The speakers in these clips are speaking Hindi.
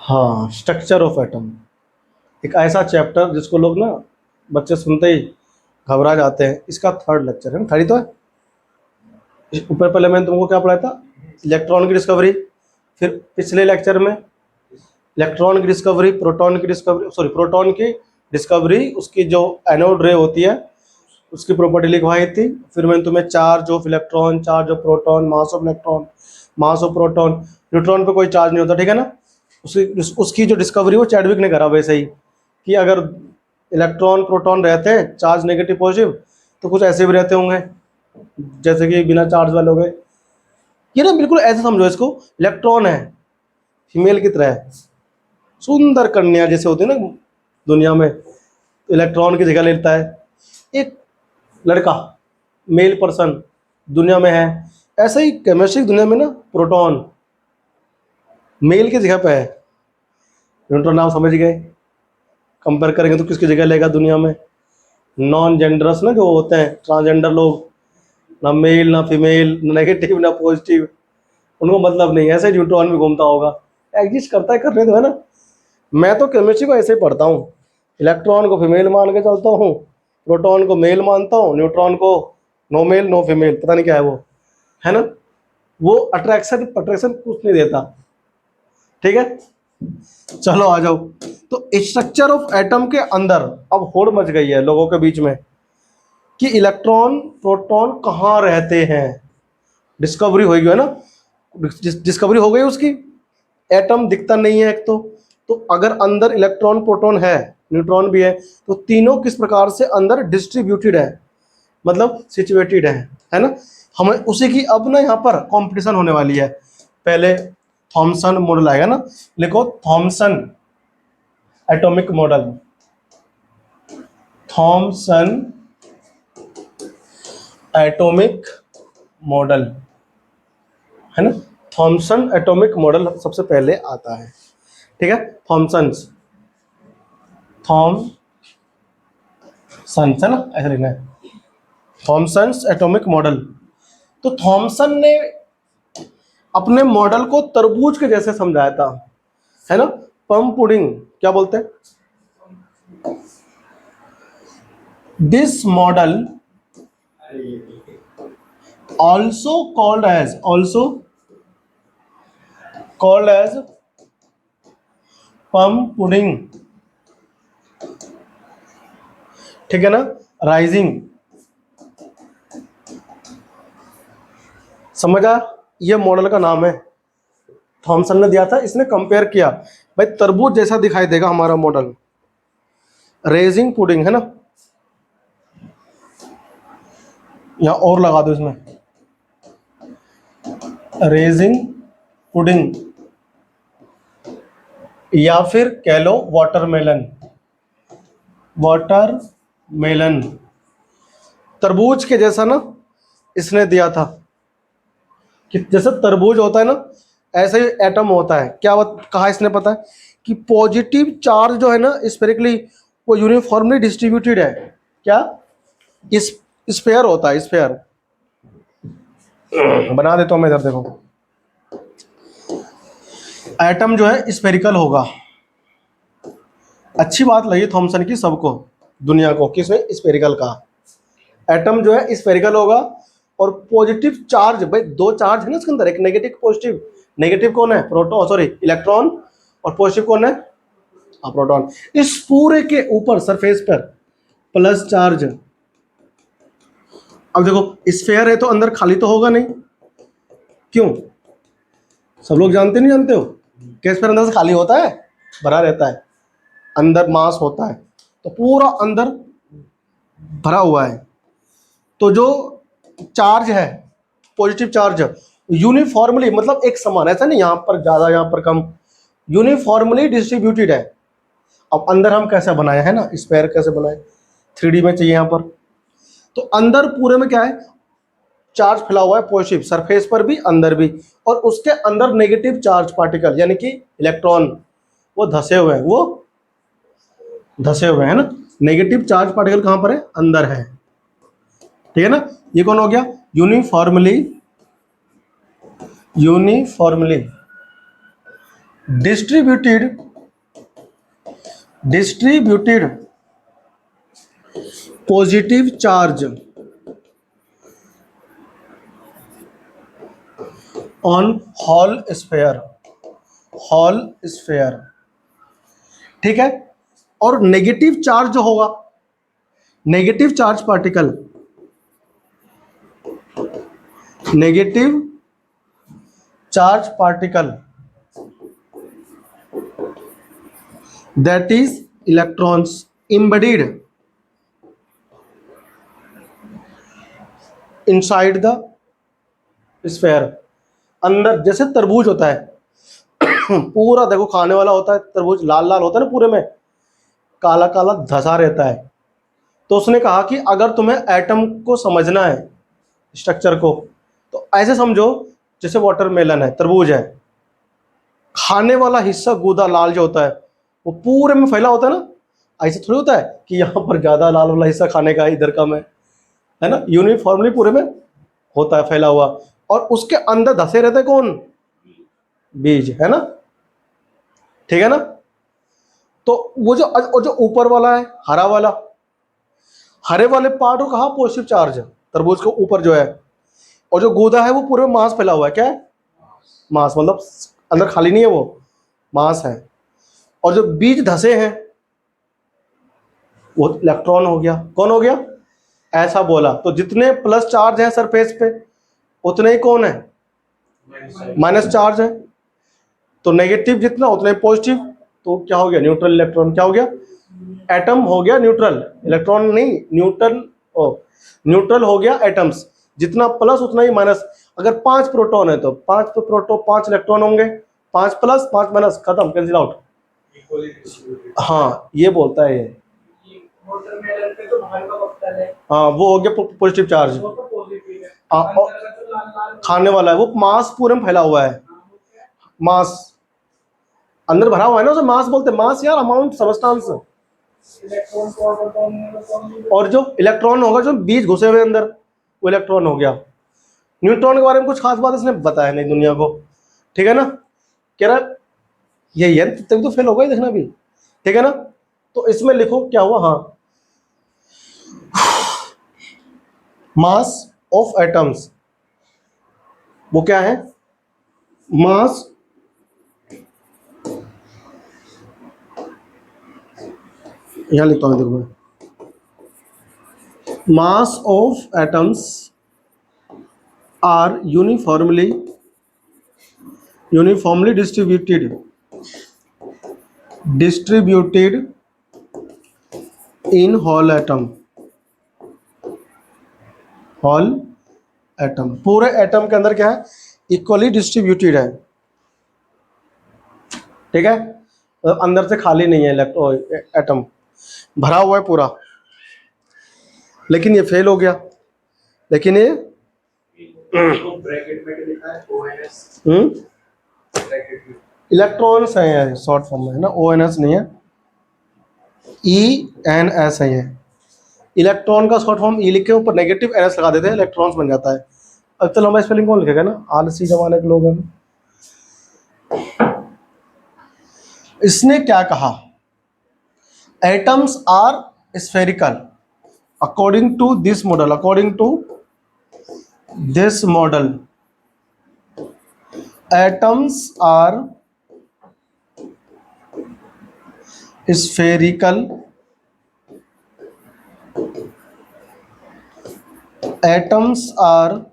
हाँ, स्ट्रक्चर ऑफ एटम एक ऐसा चैप्टर जिसको लोग ना बच्चे सुनते ही घबरा जाते हैं। इसका थर्ड लेक्चर है ना, थर्ड ही तो है। ऊपर पहले मैंने तुमको क्या पढ़ाया था, इलेक्ट्रॉन की डिस्कवरी। फिर पिछले लेक्चर में इलेक्ट्रॉन की डिस्कवरी, प्रोटॉन की डिस्कवरी, सॉरी प्रोटॉन की डिस्कवरी, उसकी जो एनोड रे होती है उसकी प्रॉपर्टी लिखवाई थी। फिर मैंने तुम्हें charge of electron, charge of proton, mass of electron, mass of proton. Neutron पे कोई चार्ज नहीं होता, ठीक है ना। उसकी जो डिस्कवरी वो चैडविक ने करा वैसे ही, कि अगर इलेक्ट्रॉन प्रोटॉन रहते हैं चार्ज नेगेटिव पॉजिटिव तो कुछ ऐसे भी रहते होंगे जैसे कि बिना चार्ज वाले हो गए। ये ना बिल्कुल ऐसे समझो इसको, इलेक्ट्रॉन है फीमेल की तरह है, सुंदर कन्या जैसे होती है ना दुनिया में, तो इलेक्ट्रॉन की जगह लेता है एक लड़का, मेल पर्सन दुनिया में है। ऐसे ही केमिस्ट्री दुनिया में ना प्रोटॉन मेल की जगह पे है। न्यूट्रॉन नाम समझ गए, कंपेयर करेंगे तो किसकी जगह लेगा दुनिया में। नॉन जेंडरस ना जो होते हैं ट्रांसजेंडर लोग, ना मेल ना फीमेल, ना नेगेटिव ना पॉजिटिव, उनको मतलब नहीं, ऐसे न्यूट्रॉन भी घूमता होगा, एग्जिस्ट करता है, करने दो है ना। मैं तो केमिस्ट्री को ऐसे ही पढ़ता हूँ, इलेक्ट्रॉन को फीमेल मान के चलता हूँ, प्रोटॉन को मेल मानता हूँ, न्यूट्रॉन को नो मेल नो फीमेल, पता नहीं क्या है वो, है ना। वो अट्रैक्शन अट्रैक्शन कुछ नहीं देता, ठीक है। चलो आ जाओ। तो स्ट्रक्चर ऑफ एटम के अंदर अब होड़ मच गई है लोगों के बीच में कि इलेक्ट्रॉन प्रोटॉन कहाँ रहते हैं। डिस्कवरी हो गई है ना, डिस्कवरी हो गई उसकी। एटम दिखता नहीं है एक तो अगर अंदर इलेक्ट्रॉन प्रोटॉन है, न्यूट्रॉन भी है, तो तीनों किस प्रकार से अंदर डिस्ट्रीब्यूटेड है, मतलब सिचुएटेड है ना। हमें उसी की अब ना यहाँ पर कंपटीशन होने वाली है। पहले थॉमसन मॉडल आएगा ना, लिखो Thomson atomic model, Thomson atomic model, है ना। थॉमसन एटॉमिक मॉडल सबसे पहले आता है, ठीक है। थॉमसन्स, थॉमसन्स है ना, ऐसा लिखना है, थॉमसन्स एटॉमिक मॉडल। तो थॉमसन ने अपने मॉडल को तरबूज के जैसे समझाया था, है ना। पम पुडिंग क्या बोलते हैं, this model also called as plum pudding, ठीक है ना। राइजिंग, समझा, ये मॉडल का नाम है, थॉमसन ने दिया था, इसने कंपेयर किया भाई तरबूज जैसा दिखाई देगा हमारा मॉडल, रेजिंग पुडिंग है ना। या और लगा दो इसमें, रेजिंग पुडिंग, या फिर कह लो वाटरमेलन, वाटरमेलन तरबूज के जैसा ना इसने दिया था, कि जैसे तरबूज होता है ना ऐसे ही एटम होता है। क्या कहा इसने, पता है कि पॉजिटिव चार्ज जो है ना स्फेरिकली वो यूनिफॉर्मली डिस्ट्रीब्यूटेड है। क्या, इस स्फेयर होता है, स्फेयर बना देता हूं मैं इधर, देखो एटम जो है स्फेरिकल होगा। अच्छी बात लगी थॉमसन की सबको, दुनिया को, किसने स्फेरिकल का एटम जो है स्फेरिकल होगा। और पॉजिटिव चार्ज, भाई दो चार्ज है ना इसके अंदर, एक नेगेटिव पॉजिटिव, नेगेटिव कौन है, प्रोटॉन, सॉरी इलेक्ट्रॉन, और पॉजिटिव कौन है, प्रोटॉन। इस पूरे के ऊपर सरफेस पर प्लस चार्ज। अब देखो स्फेयर है तो अंदर खाली तो होगा नहीं, क्यों, सब लोग जानते नहीं जानते हो, क्या स्फेयर अंदर से खाली होता है, भरा रहता है, अंदर मास होता है, तो पूरा अंदर भरा हुआ है। तो जो चार्ज है, पॉजिटिव चार्ज यूनिफॉर्मली, मतलब एक समान, ऐसा नहीं यहाँ पर ज़्यादा यहाँ पर कम, यूनिफॉर्मली डिस्ट्रीब्यूटेड है। अब अंदर हम कैसे बनाए है ना, स्फेयर कैसे बनाए, 3D में चाहिए यहाँ पर। तो अंदर पूरे में क्या है, चार्ज फैला हुआ है पॉजिटिव, सरफेस पर भी अंदर भी, और उसके अंदर नेगेटिव चार्ज पार्टिकल यानी कि इलेक्ट्रॉन वो धसे हुए हैं, वो धसे हुए हैं ना। नेगेटिव चार्ज पार्टिकल कहाँ पर है, अंदर है, ठीक है ना। ये कौन हो गया, uniformly distributed positive charge on hall sphere, ठीक है। और नेगेटिव चार्ज जो होगा, negative charge particle that is electrons embedded inside the sphere. अंदर जैसे तरबूज होता है पूरा देखो खाने वाला होता है तरबूज, लाल लाल होता है ना, पूरे में काला काला धसा रहता है। तो उसने कहा कि अगर तुम्हें एटम को समझना है, स्ट्रक्चर को, तो ऐसे समझो जैसे वाटरमेलन है, तरबूज है, खाने वाला हिस्सा गूदा लाल जो होता है वो पूरे में फैला होता है ना। ऐसे थोड़ी होता है कि यहाँ पर ज़्यादा लाल वाला हिस्सा खाने का है, इधर कम है ना। यूनिफॉर्मली पूरे में होता है फैला हुआ, और उसके अंदर धसे रहते कौन? बीज, है ना, ठीक है ना। तो वो जो ऊपर वाला है हरे वाले पार्ट को कहा पॉजिटिव चार्ज है, तरबूज के ऊपर जो है, और जो गूदा है वो पूरे में मास फैला हुआ है। क्या है? मास, मतलब अंदर खाली नहीं है, वो मास है। और जो बीज धसे हैं वो इलेक्ट्रॉन हो गया। कौन हो गया? ऐसा बोला। तो जितने प्लस चार्ज है सरफेस पे उतने ही कौन है? माइनस चार्ज है। तो नेगेटिव जितना उतना ही पॉजिटिव। तो क्या हो गया? Neutral electron. क्या हो गया? एटम हो गया न्यूट्रल, इलेक्ट्रॉन नहीं, न्यूट्रल हो गया एटम्स। जितना प्लस उतना ही माइनस। अगर 5 प्रोटॉन है तो 5 इलेक्ट्रॉन होंगे, 5 प्लस 5 माइनस, खत्म, कैंसिल आउट। हाँ, ये बोलता है ये। हाँ, वो हो गया पॉजिटिव चार्ज। खाने वाला है वो मास पूरे में फैला हुआ है, मास अंदर भरा हुआ है ना, उसे मास बोलते हैं। मास यार अमाउंट, सबस्टांस। और जो इलेक्ट्रॉन होगा, जो बीज घुसे हुए अंदर, वो इलेक्ट्रॉन हो गया। न्यूट्रॉन के बारे में कुछ खास बात इसने बताया नहीं दुनिया को, ठीक है ना। कह रहा यही है, तभी तो फेल होगा ही, देखना भी, ठीक है ना। तो इसमें लिखो क्या हुआ। हाँ, मास ऑफ एटम्स, वो क्या है? मास यहां लिखता हूं, देखो मैं, mass of atoms are uniformly distributed in whole atom। पूरे एटम के अंदर क्या है? इक्वली डिस्ट्रीब्यूटेड है, ठीक है। मतलब अंदर से खाली नहीं है, एटम भरा हुआ है पूरा। लेकिन ये फेल हो गया। लेकिन ये ब्रैकेट में लिखा है ONS, इलेक्ट्रॉन्स है शॉर्ट फॉर्म में, है ना। ONS नहीं है, ENS है ये। इलेक्ट्रॉन का शॉर्ट फॉर्म ई लिख के ऊपर नेगेटिव NS लगा देते हैं, इलेक्ट्रॉन्स बन जाता है। अब तो लंबा स्पेलिंग कौन लिखेगा ना, आलसी जमाने के लोग हैं। इसने क्या कहा? Atoms are spherical according to this model, atoms are spherical, atoms are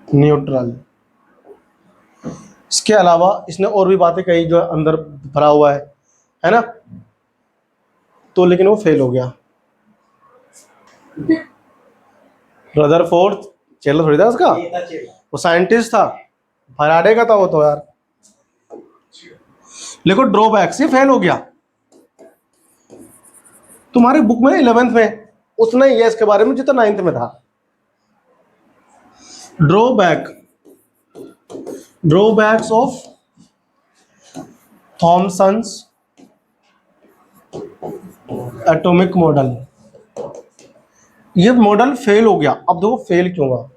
neutral। इसके अलावा इसने और भी बातें कही जो अंदर भरा हुआ है ना। तो लेकिन वो फेल हो गया। रदरफोर्ड चेला थोड़ी था उसका, वो साइंटिस्ट था, फराडे का था वो तो यार। देखो ड्रॉबैक से फेल हो गया। तुम्हारी बुक में 11th में उतना ही है इसके बारे में जितना 9th में था। Drawbacks of Thomson's atomic model. ये मॉडल फेल हो गया। अब देखो फेल क्यों हुआ।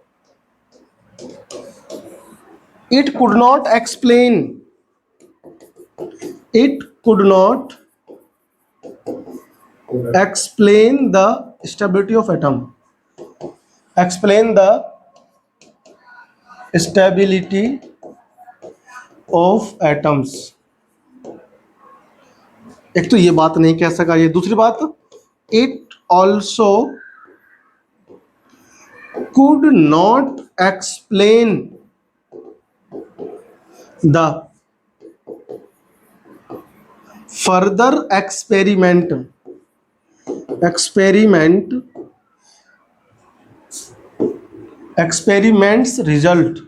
It could not explain It could not explain the stability of atom. Explain the stability of atoms. एक तो ये बात नहीं कह सका, ये दूसरी बात, it also could not explain the further experiments result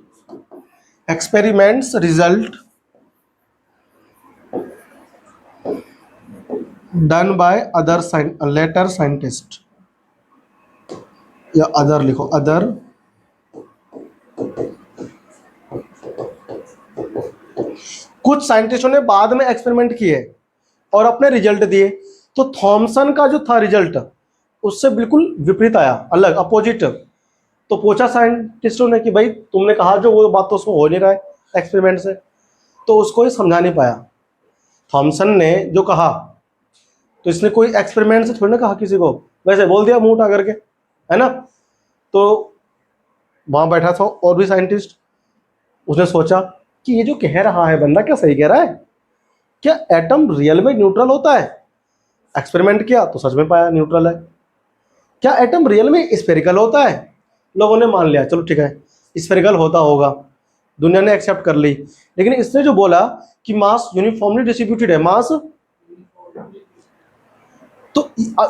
done by later scientist, या अदर लिखो, अदर कुछ साइंटिस्टों ने बाद में एक्सपेरिमेंट किए और अपने रिजल्ट दिए। तो थॉमसन का जो था रिजल्ट उससे बिल्कुल विपरीत आया, अलग, अपोजिट। तो पूछा साइंटिस्टों ने कि भाई तुमने कहा जो, वो बात तो उसको हो नहीं रहा है एक्सपेरिमेंट से, तो उसको ही समझा नहीं पाया। थॉमसन ने जो कहा तो इसने कोई एक्सपेरिमेंट से थोड़ी ना कहा किसी को, वैसे बोल दिया मुंह उठा करके, है ना। तो वहाँ बैठा था और भी साइंटिस्ट, उसने सोचा कि ये जो कह रहा है बंदा क्या सही कह रहा है, क्या एटम रियल में न्यूट्रल होता है। एक्सपेरिमेंट किया तो सच में पाया न्यूट्रल है। क्या एटम रियल में स्फेरिकल होता है, लोगों ने मान लिया चलो ठीक है स्फेरिकल होता होगा, दुनिया ने एक्सेप्ट कर ली। लेकिन इसने जो बोला कि मास यूनिफॉर्मली डिस्ट्रीब्यूटेड है, मास, तो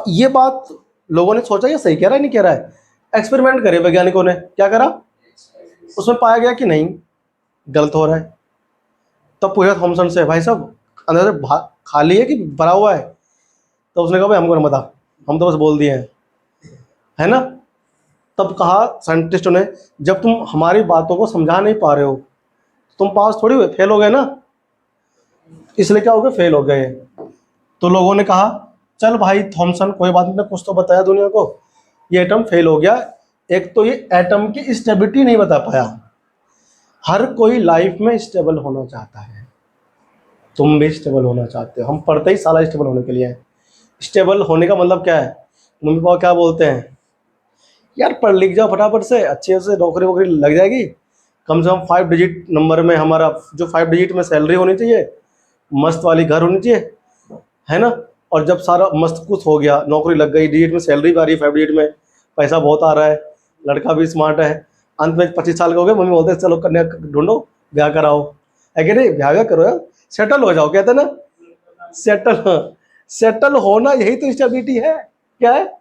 ये बात लोगों ने सोचा ये सही कह रहा है नहीं कह रहा है। एक्सपेरिमेंट करे वैज्ञानिकों ने, क्या करा, उसमें पाया गया कि नहीं गलत हो रहा है। तब पूछा थॉमसन से, भाई साहब अंदर से खाली है कि भरा हुआ है। तो उसने कहा भाई हमको नहीं पता, हम तो बस बोल दिए हैं, है ना। तब कहा साइंटिस्टों ने, जब तुम हमारी बातों को समझा नहीं पा रहे हो तुम पास थोड़ी हुए, फेल हो गए ना, इसलिए क्या हो गए, फेल हो गए। तो लोगों ने कहा चल भाई थॉमसन कोई बात नहीं, कुछ तो बताया दुनिया को, ये एटम फेल हो गया। एक तो ये एटम की स्टेबिलिटी नहीं बता पाया। हर कोई लाइफ में स्टेबल होना चाहता है, तुम भी स्टेबल होना चाहते हो, हम पढ़ते ही साला स्टेबल होने के लिए है। स्टेबल होने का मतलब क्या है, मम्मी पापा क्या बोलते हैं, यार पढ़ लिख जाओ फटाफट से, अच्छे से नौकरी वोकरी लग जाएगी, कम से कम 5 डिजिट नंबर में, हमारा जो 5 डिजिट में सैलरी होनी चाहिए, मस्त वाली घर होनी चाहिए, है ना। और जब सारा मस्त कुछ हो गया, नौकरी लग गई, डिजिट में सैलरी भी आ रही है, 5 डिजिट में पैसा बहुत आ रहा है, लड़का भी स्मार्ट है, अंत में 25 साल के हो गए, मम्मी बोलते हैं चलो कन्या ढूंढो ब्याह कराओ, है कि नहीं, ब्याह करो यार, सेटल हो जाओ, कहते हैं ना सेटल होना, यही तो स्टेबिलिटी है। क्या है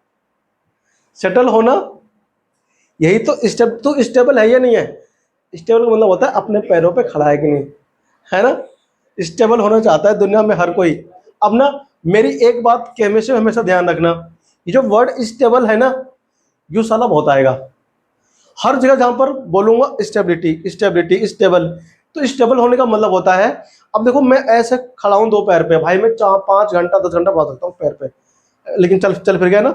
सेटल होना, यही तो स्टेब, तो स्टेबल है या नहीं है। स्टेबल का मतलब होता है अपने पैरों पे खड़ा है कि नहीं, है ना। स्टेबल होना चाहता है दुनिया में हर कोई। अब ना मेरी एक बात केमिस्ट्री में हमेशा ध्यान रखना, ये जो वर्ड स्टेबल है ना, यू साला बहुत आएगा हर जगह जहां पर बोलूंगा स्टेबिलिटी स्टेबिलिटी स्टेबल। तो स्टेबल होने का मतलब होता है, अब देखो मैं ऐसे खड़ा हूं 2 पैर पे, भाई मैं 4-5 घंटा 10 घंटा पढ़ा सकता हूँ पैर पे, लेकिन चल फिर गया ना।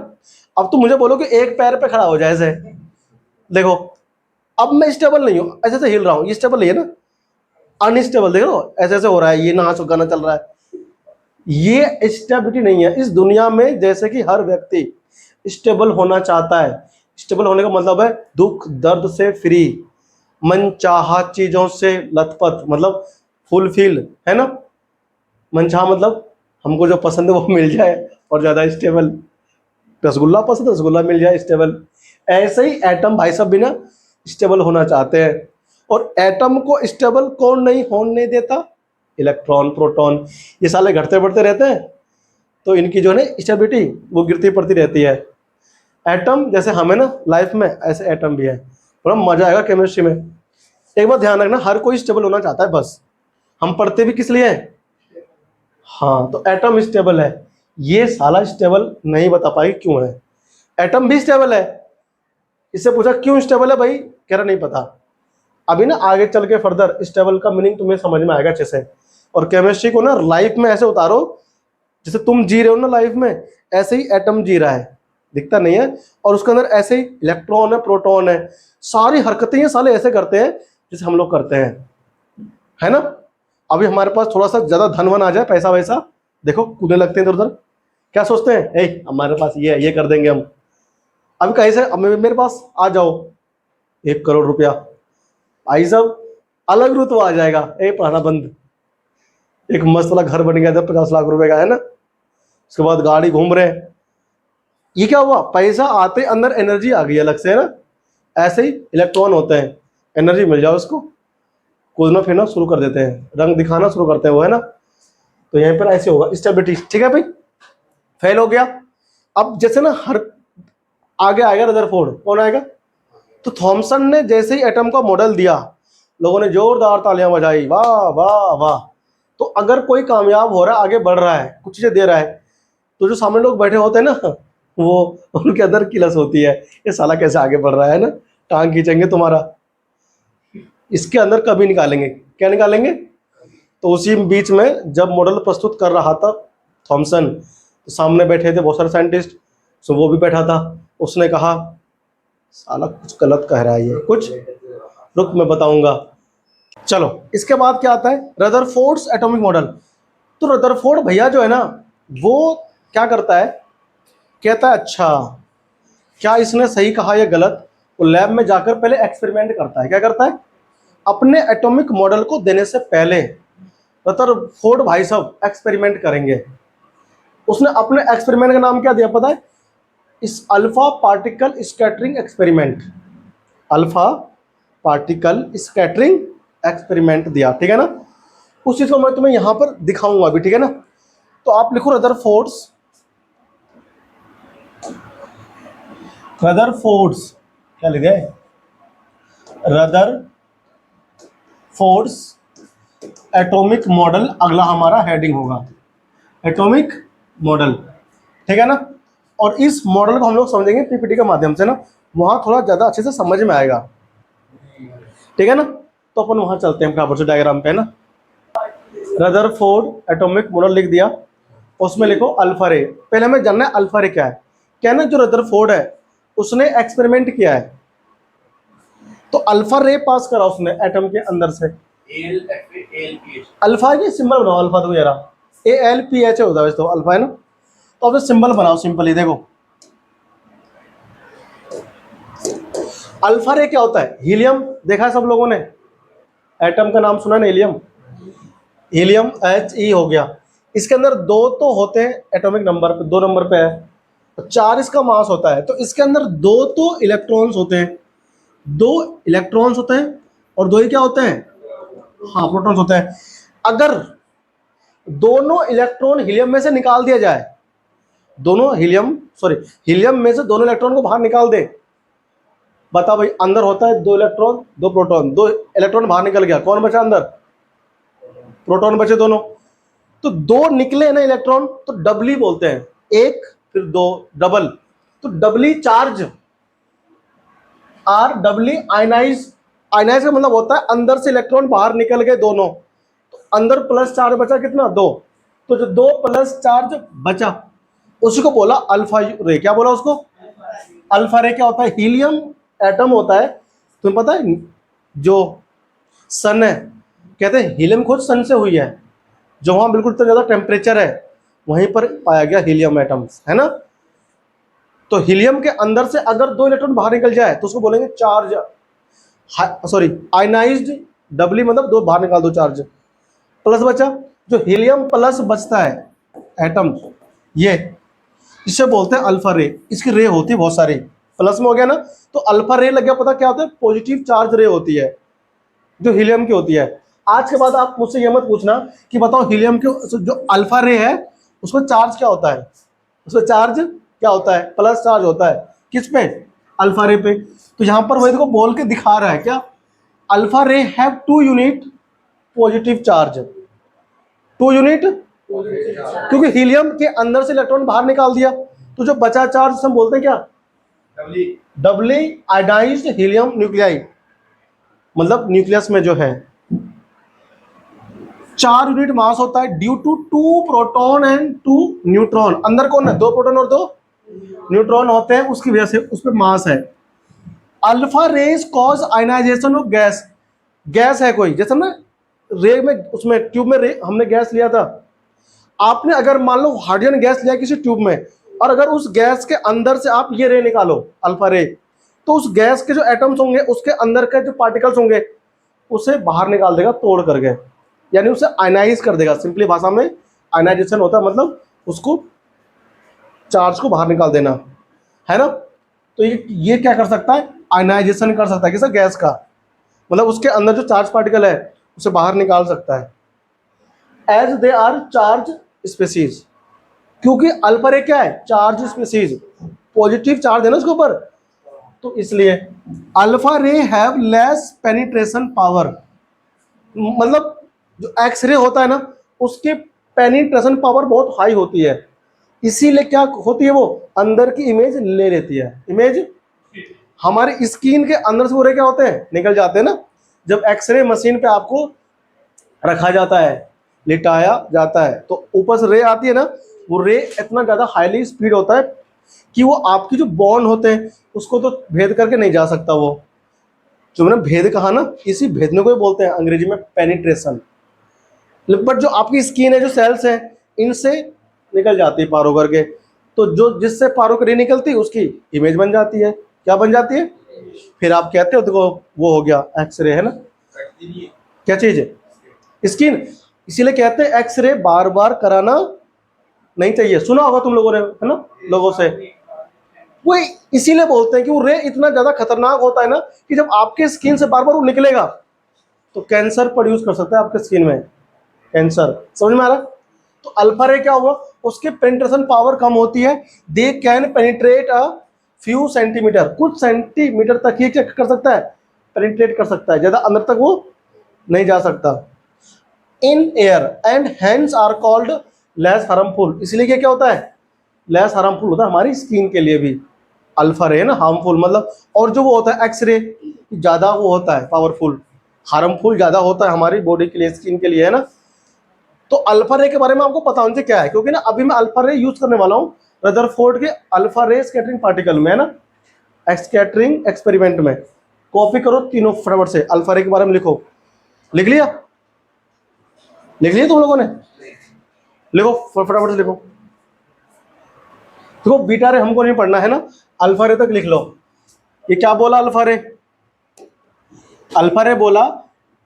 अब तुम मुझे बोलो कि एक पैर पे खड़ा हो जाए ऐसे, देखो अब मैं स्टेबल नहीं हूँ, ऐसे ऐसे हिल रहा हूँ, ये स्टेबल नहीं है ना, अनस्टेबल, देख लो ऐसे ऐसे हो रहा है, ये नाच गाना चल रहा है, ये स्टेबिलिटी नहीं है इस दुनिया में। जैसे कि हर व्यक्ति स्टेबल होना चाहता है, स्टेबल होने का मतलब है दुख दर्द से फ्री, मनचाहा चीजों से लथपथ, मतलब फुलफिल, है ना। मनचाहा मतलब हमको जो पसंद है वो मिल जाए, और ज्यादा स्टेबल, रसगुल्ला पसंद है रसगुल्ला मिल जाए, स्टेबल। ऐसे ही एटम भाई सब भी ना स्टेबल होना चाहते हैं, और एटम को स्टेबल कौन नहीं होने देता, इलेक्ट्रॉन प्रोटॉन, ये साले घटते बढ़ते रहते हैं, तो इनकी जो है स्टेबिलिटी वो गिरती पड़ती रहती है। एटम जैसे हमें ना लाइफ में, ऐसे एटम भी है, थोड़ा मजा आएगा केमिस्ट्री में। एक बात ध्यान रखना, हर कोई स्टेबल होना चाहता है, बस हम पढ़ते भी किस लिए हैं। हाँ तो एटम स्टेबल है, ये साला स्टेबल नहीं बता पाएगी क्यों है। एटम भी स्टेबल है, इससे पूछा क्यों स्टेबल है भाई, कह रहा नहीं पता। अभी ना आगे चल के फर्दर स्टेबल का मीनिंग तुम्हें समझ में आएगा अच्छे से। और केमिस्ट्री को ना लाइफ में ऐसे उतारो, जैसे तुम जी रहे हो ना लाइफ में, ऐसे ही एटम जी रहा है, दिखता नहीं है, और उसके अंदर ऐसे ही इलेक्ट्रॉन है प्रोटॉन है, सारी हरकतें ये साले ऐसे करते हैं जैसे हम लोग करते हैं, है ना। अभी हमारे पास थोड़ा सा ज़्यादा धन वन आ जाए, पैसा वैसा, देखो कूदने लगते हैं इधर उधर, क्या सोचते हैं, ए हमारे पास ये है, ये कर देंगे हम। अभी कहीं से अब मेरे पास आ जाओ 1 करोड़ रुपया, भाई साहब अलग रुतबा आ जाएगा, पढ़ाना बंद, एक मस्त वाला घर बन गया था 50 लाख रुपए का, है ना, उसके बाद गाड़ी घूम रहे हैं। ये क्या हुआ, पैसा आते अंदर एनर्जी आ गई अलग से, है ना। ऐसे ही इलेक्ट्रॉन होते हैं, एनर्जी मिल जाओ उसको, कूदना फिरना शुरू कर देते हैं, रंग दिखाना शुरू करते हैं वो, है ना। तो यहीं पर ऐसे होगा स्टेबिलिटी, ठीक है भाई, फेल हो गया। अब जैसे ना हर आगे आएगा रदरफोर्ड, कौन आएगा, तो थॉमसन ने जैसे ही एटम का मॉडल दिया, लोगों ने जोरदार तालियां बजाई, वाह वाह वाह। तो अगर कोई कामयाब हो रहा है, आगे बढ़ रहा है, कुछ चीजें दे रहा है, तो जो सामने लोग बैठे होते हैं ना, वो उनके अंदर किलस होती है, ये साला कैसे आगे बढ़ रहा है ना, टांग खींचेंगे तुम्हारा, इसके अंदर कभी निकालेंगे, क्या निकालेंगे। तो उसी बीच में जब मॉडल प्रस्तुत कर रहा था थॉमसन, तो सामने बैठे थे बहुत सारे साइंटिस्ट, तो वो भी बैठा था, उसने कहा साला कुछ गलत कह रहा है ये, कुछ रुक मैं बताऊंगा। चलो इसके बाद क्या आता है, रदरफोर्ड्स एटॉमिक मॉडल। तो रदरफोर्ड भैया जो है ना, वो क्या करता है, कहता है अच्छा क्या इसने सही कहा या गलत, वो लैब में जाकर पहले एक्सपेरिमेंट करता है। क्या करता है, अपने एटॉमिक मॉडल को देने से पहले रदरफोर्ड भाई साहब एक्सपेरिमेंट करेंगे। उसने अपने एक्सपेरिमेंट का नाम क्या दिया पता है, इस alpha particle scattering experiment, alpha particle scattering experiment दिया, ठीक है ना। उस चीज को मैं तुम्हें यहां पर दिखाऊंगा अभी, ठीक है ना। तो आप लिखो रदरफोर्ड्स, रदरफोर्ड्स क्या लिखे, रदरफोर्ड्स एटॉमिक मॉडल, अगला हमारा हेडिंग होगा एटॉमिक मॉडल, ठीक है ना। और इस मॉडल को हम लोग समझेंगे पीपीटी के माध्यम से ना, वहां थोड़ा ज्यादा अच्छे से समझ में आएगा, ठीक है ना। तो अपन वहां चलते हैं बराबर से डायग्राम पे, है ना। रदरफोर्ड एटॉमिक मॉडल लिख दिया, उसमें लिखो अल्फा रे। पहले हमें जानना है अल्फा रे क्या है। क्या है ना, जो रदरफोर्ड है उसने एक्सपेरिमेंट किया है, तो अल्फा रे पास करा उसने एटम के अंदर से। अल्फा के सिंबल बनाओ, अल्फा तो जरा ALPH होता है तो अल्फा, है ना। तो अब सिंबल बनाओ सिंपली, देखो अल्फा रे क्या होता है, हीलियम देखा है सब लोगों ने, एटम का नाम सुना है ना, हीलियम, हीलियम He हो गया। इसके अंदर 2 तो होते हैं एटॉमिक नंबर पे, 2 नंबर पे है, तो 4 इसका मास होता है, तो इसके अंदर 2 तो इलेक्ट्रॉन्स होते हैं, 2 इलेक्ट्रॉन्स होते हैं, और 2 ही क्या होते हैं, हाँ प्रोटॉन्स होते हैं। अगर दोनों इलेक्ट्रॉन हीलियम में से निकाल दिया जाए, दोनों हीलियम में से दोनों इलेक्ट्रॉन को बाहर निकाल दे, बता भाई अंदर होता है 2 इलेक्ट्रॉन 2 प्रोटॉन, 2 इलेक्ट्रॉन बाहर निकल गया, कौन बचा अंदर, प्रोटॉन बचे दोनों। तो 2 निकले ना इलेक्ट्रॉन, तो डबली बोलते हैं, 1 फिर 2 डबल, तो डबली charge, are Dabali ionise, ionise का मतलब होता है अंदर से इलेक्ट्रॉन बाहर निकल गए दोनों, तो अंदर प्लस चार्ज बचा कितना, 2, तो जो 2 प्लस चार्ज बचा उसी को बोला अल्फा रे। क्या बोला उसको, अल्फा रे क्या होता है, हीलियम एटम होता है, तुम्हें पता है जो सन है, कहते हैं हीलियम खोज सन से हुई है, जो वहां बिल्कुल इतना ज्यादा टेम्परेचर है वहीं पर पाया गया हीलियम एटम्स, है ना। तो हीलियम के अंदर से अगर 2 इलेक्ट्रॉन बाहर निकल जाए तो उसको बोलेंगे चार्ज, आयनाइज्ड, डबली मतलब 2 बाहर निकाल दो चार्ज, प्लस बचा, जो हीलियम प्लस बचता है एटम, ये इसे बोलते हैं अल्फा रे। इसकी रे होती है बहुत सारी, प्लस में हो गया ना, तो अल्फा रे लग गया, पता क्या होता है, पॉजिटिव चार्ज रे होती है जो हीलियम की होती है। आज के बाद आप मुझसे ये मत पूछना कि बताओ हीलियम के जो अल्फा रे है उसमें चार्ज क्या होता है, उसमें चार्ज क्या होता है, प्लस चार्ज होता है, किस पे, अल्फा रे पे। तो यहां पर वही देखो बोल के दिखा रहा है क्या, अल्फा रे have 2 unit positive charge, 2 unit, क्योंकि हीलियम के अंदर से इलेक्ट्रॉन बाहर निकाल दिया, तो जो बचा चार्ज हम बोलते हैं क्या, डबली आयोडाइज्ड हीलियम न्यूक्लियाई, मतलब न्यूक्लियस में जो है 4 यूनिट मास होता है, due to 2 proton and 2 neutron. अंदर कौन है, 2 प्रोटॉन और 2 न्यूट्रॉन होते हैं, उसकी वजह से उस पर मास है। Alpha rays cause ionization of gas, gas है कोई, जैसे ना रे में, उसमें ट्यूब में रे हमने गैस लिया था, आपने अगर मान लो हाइड्रोजन गैस लिया किसी ट्यूब में, और अगर उस गैस के अंदर से आप ये रे निकालो अल्फा रे, तो उस गैस के जो एटम्स होंगे उसके अंदर के जो पार्टिकल्स होंगे उसे बाहर निकाल देगा तोड़ करके, यानी उसे आयनाइज कर देगा। सिंपली भाषा में आयनाइजेशन होता है, मतलब उसको चार्ज को बाहर निकाल देना, है ना। तो ये क्या कर सकता है, आयनाइजेशन कर सकता है किसी गैस का, मतलब उसके अंदर जो चार्ज पार्टिकल है उसे बाहर निकाल सकता है। As they are charge species, क्योंकि अल्फा रे क्या है, चार्ज स्पेसीज, पॉजिटिव चार्ज है ना उसके ऊपर, तो इसलिए अल्फा रे हैव लेस पेनिट्रेशन पावर, मतलब जो एक्स रे होता है ना उसके पेनिट्रेशन पावर बहुत हाई होती है, इसीलिए क्या होती है वो अंदर की इमेज ले लेती है। इमेज हमारी स्किन के अंदर से वो रे क्या होते हैं, निकल जाते हैं ना। जब एक्सरे मशीन पे आपको रखा जाता है, लिटाया जाता है, तो ऊपर से रे आती है ना, वो रे इतना ज़्यादा हाईली स्पीड होता है कि वो आपकी जो बॉन्ड होते हैं उसको तो भेद करके नहीं जा सकता। वो जो मैंने भेद कहा ना, इसी भेदने को ही बोलते हैं अंग्रेजी में पेनिट्रेशन। बट जो आपकी स्किन है, जो सेल्स हैं, इनसे निकल जाती है पार होकर के, तो जो जिससे पार होकर निकलती है उसकी इमेज बन जाती है। क्या बन जाती है, फिर आप कहते हो देखो वो हो गया एक्सरे, है ना। क्या चीज है, स्किन। इसीलिए कहते हैं एक्सरे बार बार कराना नहीं चाहिए, सुना होगा तुम लोगों ने, है ना, लोगों से। वो इसीलिए बोलते हैं कि वो रे इतना ज्यादा खतरनाक होता है ना कि जब आपके स्किन से बार बार वो निकलेगा तो कैंसर प्रोड्यूस कर सकता है आपके स्किन में, कैंसर। समझ में आ रहा। तो अल्फा रे क्या होगा, उसके पेनिट्रेशन पावर कम होती है, they can penetrate a few centimetre, कुछ सेंटीमीटर तक ही क्या कर सकता है, पेनिट्रेट कर सकता है, ज्यादा अंदर तक वो नहीं जा सकता। In air and hands are called less harmful, इसलिए क्या होता है, लेस हार्मफुल होता है हमारी स्किन के लिए भी। अल्फा रे है ना हार्मफुल, मतलब, और जो वो होता है एक्स रे ज़्यादा वो होता है पावरफुल, हार्मफुल ज़्यादा होता है हमारी बॉडी के लिए, स्किन के लिए, है ना। तो अल्फा रे के बारे में आपको पता होना चाहिए क्या है, क्योंकि ना अभी मैं अल्फा रे यूज करने वाला हूँ रदरफोर्ड के अल्फा रे स्कैटरिंग पार्टिकल में, है ना, स्कैटरिंग एक्सपेरिमेंट में। कॉपी करो तीनों फटाफट से, अल्फा रे के बारे में लिखो। लिख लिया, लिख लिया तुम लोगों ने, लिखो फटाफट से लिखो। देखो बीटा रे हमको नहीं पढ़ना है ना, अल्फा रे तक लिख लो। ये क्या बोला अल्फा रे, अल्फा रे बोला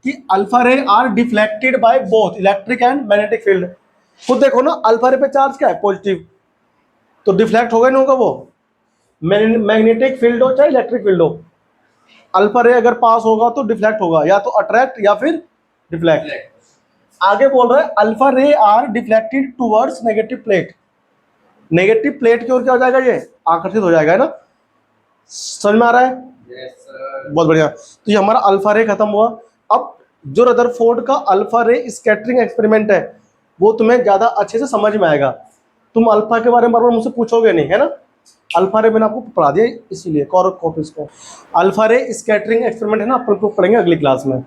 कि alpha ray are deflected by both electric and magnetic field. खुद देखो ना अल्फा रे पे चार्ज क्या है, पॉजिटिव, तो डिफ्लेक्ट होगा नहीं होगा वो, मैग्नेटिक फील्ड हो चाहे इलेक्ट्रिक फील्ड हो, अल्फा रे अगर पास होगा तो डिफ्लेक्ट होगा, या तो अट्रैक्ट या फिर डिफ्लेक्ट। आगे बोल रहा है alpha ray are deflected towards negative plate, negative plate की ओर क्या हो जाएगा, ये आकर्षित हो जाएगा, है ना। समझ में आ रहा है, बहुत बढ़िया। तो ये हमारा अल्फा रे खत्म हुआ। अब जो रदरफोर्ड का अल्फा रे स्कैटरिंग एक्सपेरिमेंट है वो तुम्हें ज्यादा अच्छे से समझ में आएगा, तुम अल्फा के बारे में बार बार मुझसे पूछोगे नहीं, है ना। अल्फा रे मैंने आपको पढ़ा दिया, इसीलिए कॉपीज को। अल्फा रे स्कैटरिंग एक्सपेरिमेंट है ना, अपन को पढ़ेंगे अगली क्लास में।